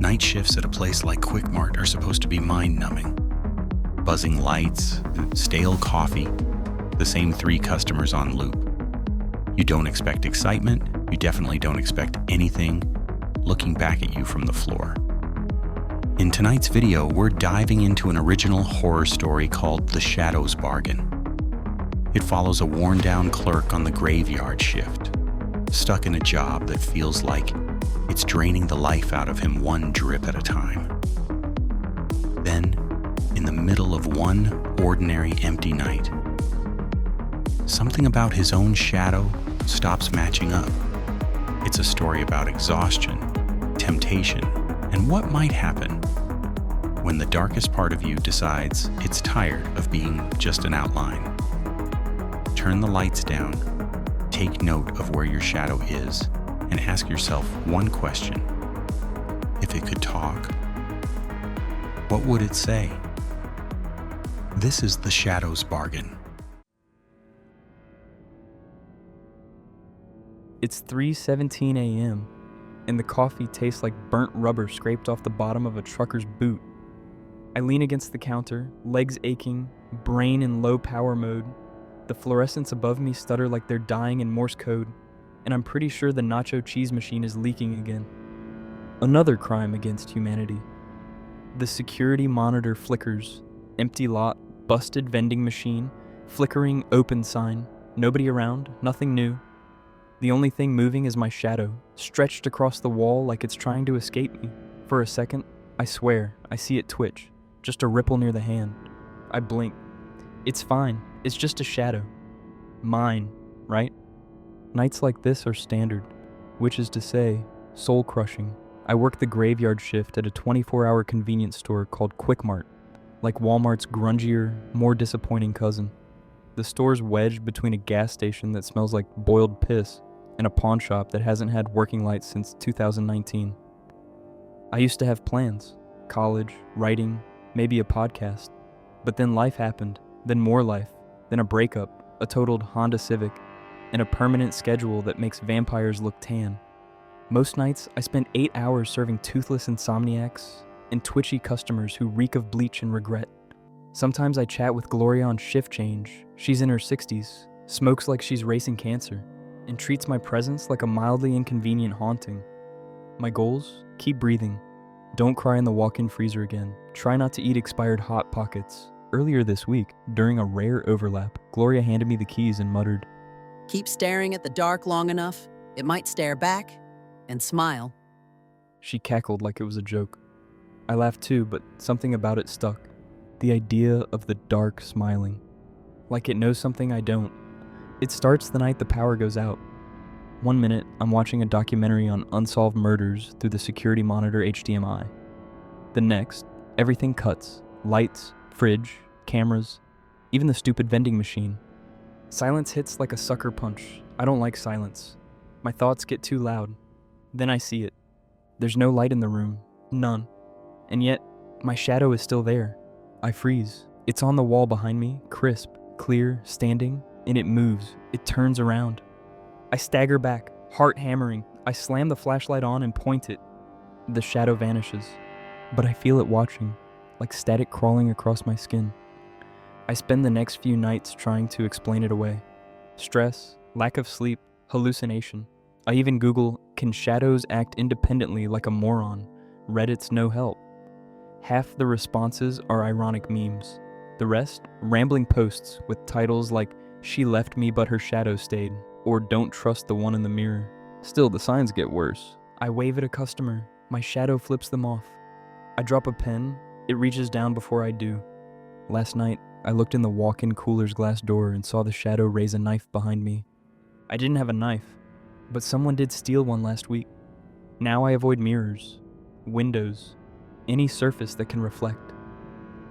Night shifts at a place like Quick Mart are supposed to be mind-numbing. Buzzing lights, stale coffee, the same 3 customers on loop. You don't expect excitement, you definitely don't expect anything looking back at you from the floor. In tonight's video, we're diving into an original horror story called The Shadows Bargain. It follows a worn-down clerk on the graveyard shift, stuck in a job that feels like it's draining the life out of him one drip at a time. Then, in the middle of one ordinary empty night, something about his own shadow stops matching up. It's a story about exhaustion, temptation, and what might happen when the darkest part of you decides it's tired of being just an outline. Turn the lights down, take note of where your shadow is, and ask yourself one question. If it could talk, what would it say? This is The Shadows Bargain. It's 3:17 a.m., and the coffee tastes like burnt rubber scraped off the bottom of a trucker's boot. I lean against the counter, legs aching, brain in low power mode. The fluorescents above me stutter like they're dying in Morse code, and I'm pretty sure the nacho cheese machine is leaking again. Another crime against humanity. The security monitor flickers. Empty lot, busted vending machine, flickering open sign. Nobody around, nothing new. The only thing moving is my shadow, stretched across the wall like it's trying to escape me. For a second, I swear, I see it twitch, just a ripple near the hand. I blink. It's fine, it's just a shadow. Mine, right? Nights like this are standard, which is to say, soul-crushing. I work the graveyard shift at a 24-hour convenience store called Quick Mart, like Walmart's grungier, more disappointing cousin. The store's wedged between a gas station that smells like boiled piss and a pawn shop that hasn't had working lights since 2019. I used to have plans, college, writing, maybe a podcast. But then life happened, then more life, then a breakup, a totaled Honda Civic, and a permanent schedule that makes vampires look tan. Most nights, I spend 8 hours serving toothless insomniacs and twitchy customers who reek of bleach and regret. Sometimes I chat with Gloria on shift change. She's in her 60s, smokes like she's racing cancer, and treats my presence like a mildly inconvenient haunting. My goals? Keep breathing. Don't cry in the walk-in freezer again. Try not to eat expired Hot Pockets. Earlier this week, during a rare overlap, Gloria handed me the keys and muttered, "Keep staring at the dark long enough, it might stare back and smile." She cackled like it was a joke. I laughed too, but something about it stuck. The idea of the dark smiling. Like it knows something I don't. It starts the night the power goes out. One minute, I'm watching a documentary on unsolved murders through the security monitor HDMI. The next, everything cuts. Lights, fridge, cameras, even the stupid vending machine. Silence hits like a sucker punch. I don't like silence. My thoughts get too loud. Then I see it. There's no light in the room. None. And yet, my shadow is still there. I freeze. It's on the wall behind me, crisp, clear, standing, and it moves. It turns around. I stagger back, heart hammering. I slam the flashlight on and point it. The shadow vanishes, but I feel it watching, like static crawling across my skin. I spend the next few nights trying to explain it away. Stress, lack of sleep, hallucination. I even Google, "Can shadows act independently like a moron?" Reddit's no help. Half the responses are ironic memes. The rest, rambling posts with titles like, "She left me but her shadow stayed," or "Don't trust the one in the mirror." Still, the signs get worse. I wave at a customer. My shadow flips them off. I drop a pen. It reaches down before I do. Last night, I looked in the walk-in cooler's glass door and saw the shadow raise a knife behind me. I didn't have a knife, but someone did steal one last week. Now I avoid mirrors, windows, any surface that can reflect.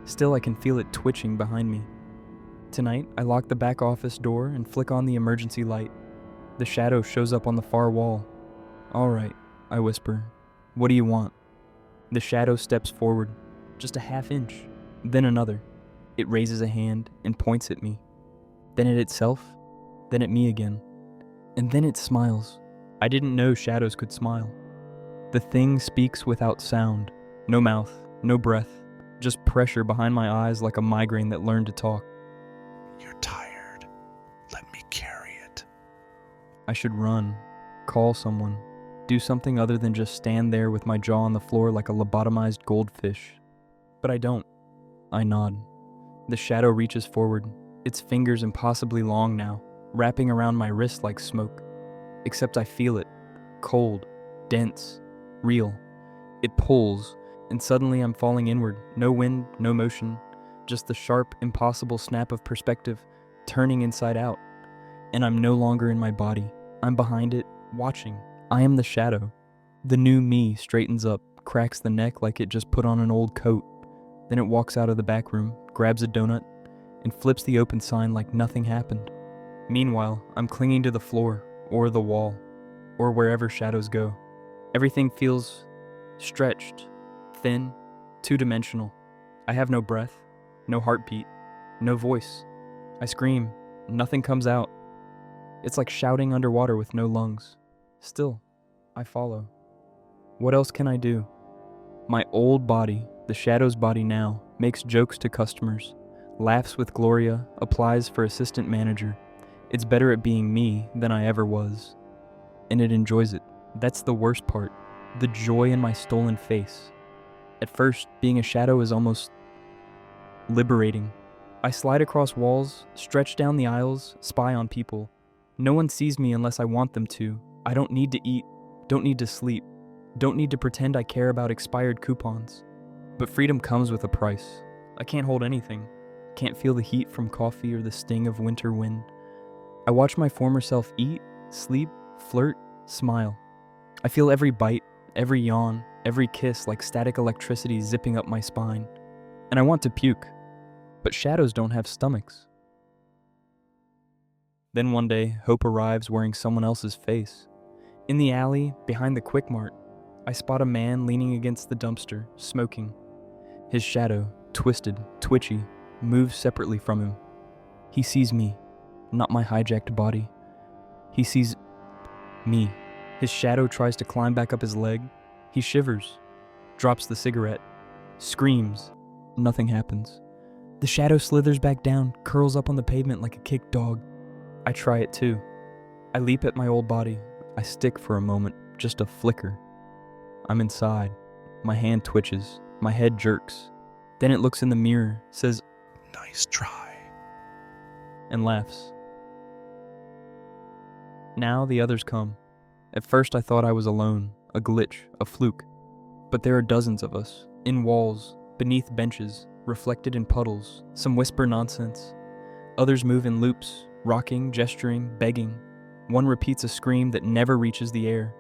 Still, I can feel it twitching behind me. Tonight, I lock the back office door and flick on the emergency light. The shadow shows up on the far wall. "All right," I whisper. "What do you want?" The shadow steps forward, just a half inch, then another. It raises a hand and points at me, then at itself, then at me again. And then it smiles. I didn't know shadows could smile. The thing speaks without sound. No mouth, no breath, just pressure behind my eyes like a migraine that learned to talk. You're tired. Let me carry it. I should run, call someone, do something other than just stand there with my jaw on the floor like a lobotomized goldfish. But I don't. I nod. The shadow reaches forward, its fingers impossibly long now, wrapping around my wrist like smoke. Except I feel it, cold, dense, real. It pulls, and suddenly I'm falling inward. No wind, no motion, just the sharp, impossible snap of perspective, turning inside out. And I'm no longer in my body. I'm behind it, watching. I am the shadow. The new me straightens up, cracks the neck like it just put on an old coat. Then it walks out of the back room, grabs a donut, and flips the open sign like nothing happened. Meanwhile, I'm clinging to the floor, or the wall, or wherever shadows go. Everything feels stretched, thin, two-dimensional. I have no breath, no heartbeat, no voice. I scream, nothing comes out. It's like shouting underwater with no lungs. Still, I follow. What else can I do? My old body, the shadow's body now, makes jokes to customers, laughs with Gloria, applies for assistant manager. It's better at being me than I ever was. And it enjoys it. That's the worst part. The joy in my stolen face. At first, being a shadow is almost liberating. I slide across walls, stretch down the aisles, spy on people. No one sees me unless I want them to. I don't need to eat, don't need to sleep, don't need to pretend I care about expired coupons. But freedom comes with a price. I can't hold anything. Can't feel the heat from coffee or the sting of winter wind. I watch my former self eat, sleep, flirt, smile. I feel every bite, every yawn, every kiss like static electricity zipping up my spine. And I want to puke. But shadows don't have stomachs. Then one day, Hope arrives wearing someone else's face. In the alley, behind the Quick Mart, I spot a man leaning against the dumpster, smoking. His shadow, twisted, twitchy, moves separately from him. He sees me, not my hijacked body. He sees me. His shadow tries to climb back up his leg. He shivers, drops the cigarette, screams. Nothing happens. The shadow slithers back down, curls up on the pavement like a kicked dog. I try it too. I leap at my old body. I stick for a moment, just a flicker. I'm inside. My hand twitches. My head jerks. Then it looks in the mirror, says, Nice try. and laughs. Now the others come. At first I thought I was alone, a glitch, a fluke. But there are dozens of us, in walls, beneath benches, reflected in puddles. Some whisper nonsense. Others move in loops, rocking, gesturing, begging. One repeats a scream that never reaches the air.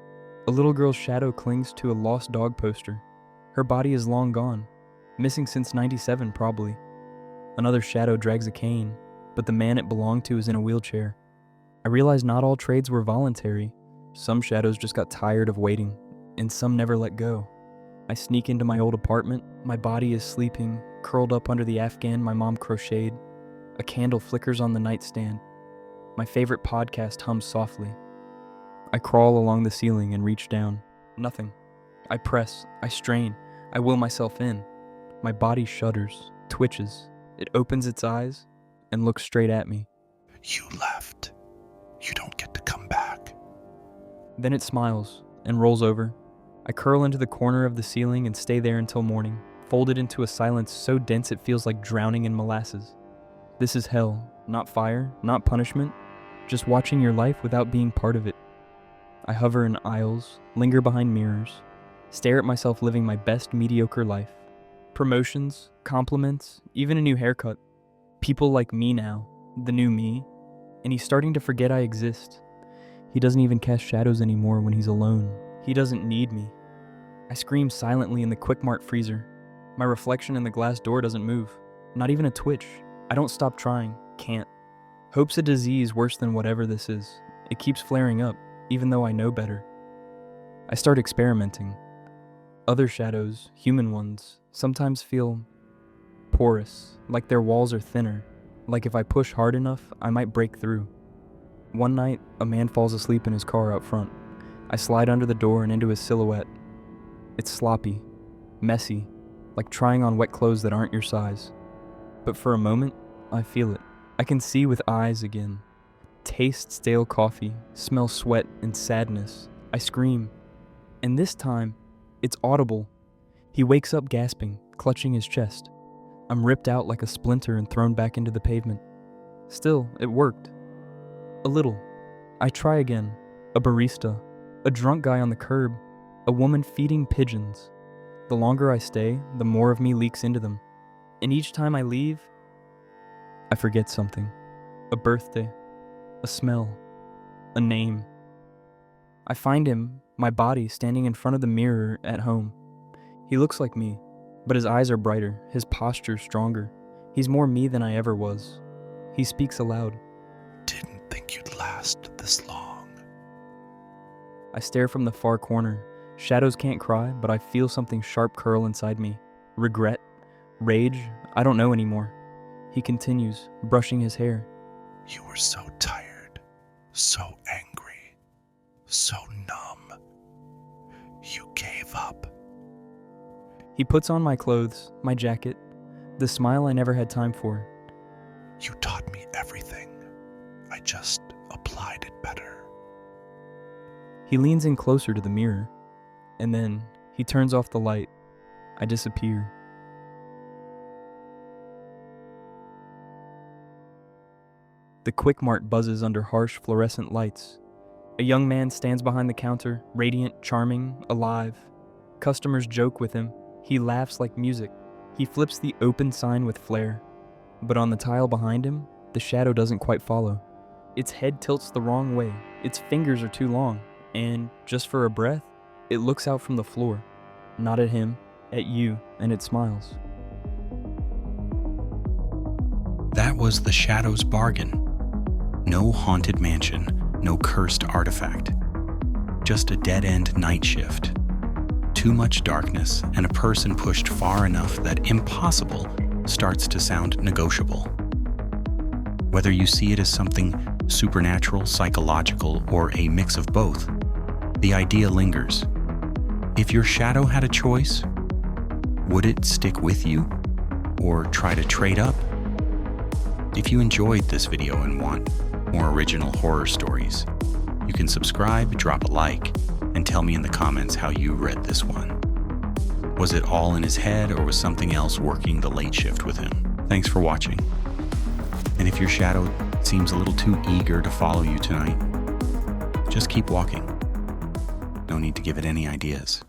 A little girl's shadow clings to a lost dog poster. Her body is long gone, missing since '97 probably. Another shadow drags a cane, but the man it belonged to is in a wheelchair. I realize not all trades were voluntary. Some shadows just got tired of waiting, and some never let go. I sneak into my old apartment. My body is sleeping, curled up under the Afghan my mom crocheted. A candle flickers on the nightstand. My favorite podcast hums softly. I crawl along the ceiling and reach down. Nothing. I press, I strain, I will myself in. My body shudders, twitches. It opens its eyes and looks straight at me. You left. You don't get to come back. Then it smiles and rolls over. I curl into the corner of the ceiling and stay there until morning, folded into a silence so dense it feels like drowning in molasses. This is hell, not fire, not punishment, just watching your life without being part of it. I hover in aisles, linger behind mirrors, stare at myself living my best mediocre life. Promotions, compliments, even a new haircut. People like me now, the new me, and he's starting to forget I exist. He doesn't even cast shadows anymore when he's alone. He doesn't need me. I scream silently in the Quick Mart freezer. My reflection in the glass door doesn't move, not even a twitch. I don't stop trying, can't. Hope's a disease worse than whatever this is. It keeps flaring up, even though I know better. I start experimenting. Other shadows, human ones, sometimes feel porous, like their walls are thinner, like if I push hard enough, I might break through. One night, a man falls asleep in his car out front. I slide under the door and into his silhouette. It's sloppy, messy, like trying on wet clothes that aren't your size. But for a moment, I feel it. I can see with eyes again, taste stale coffee, smell sweat and sadness. I scream, and this time, it's audible. He wakes up gasping, clutching his chest. I'm ripped out like a splinter and thrown back into the pavement. Still, it worked. A little. I try again. A barista, a drunk guy on the curb, a woman feeding pigeons. The longer I stay, the more of me leaks into them. And each time I leave, I forget something. A birthday, a smell, a name. I find him, my body, standing in front of the mirror at home. He looks like me, but his eyes are brighter, his posture stronger. He's more me than I ever was. He speaks aloud. Didn't think you'd last this long. I stare from the far corner. Shadows can't cry, but I feel something sharp curl inside me. Regret, rage, I don't know anymore. He continues, brushing his hair. You were so tired, so angry, so numb. You gave up. He puts on my clothes, my jacket, the smile I never had time for. You taught me everything. I just applied it better. He leans in closer to the mirror, and then he turns off the light. I disappear. The Quick Mart buzzes under harsh fluorescent lights. A young man stands behind the counter, radiant, charming, alive. Customers joke with him. He laughs like music. He flips the open sign with flair. But on the tile behind him, the shadow doesn't quite follow. Its head tilts the wrong way. Its fingers are too long. And, just for a breath, it looks out from the floor. Not at him, at you, and it smiles. That was the Shadow's bargain. No haunted mansion, no cursed artifact. Just a dead-end night shift. Too much darkness and a person pushed far enough that impossible starts to sound negotiable. Whether you see it as something supernatural, psychological, or a mix of both, the idea lingers. If your shadow had a choice, would it stick with you or try to trade up? If you enjoyed this video and want more original horror stories, you can subscribe, drop a like, and tell me in the comments how you read this one. Was it all in his head or was something else working the late shift with him? Thanks for watching. And if your shadow seems a little too eager to follow you tonight, just keep walking. No need to give it any ideas.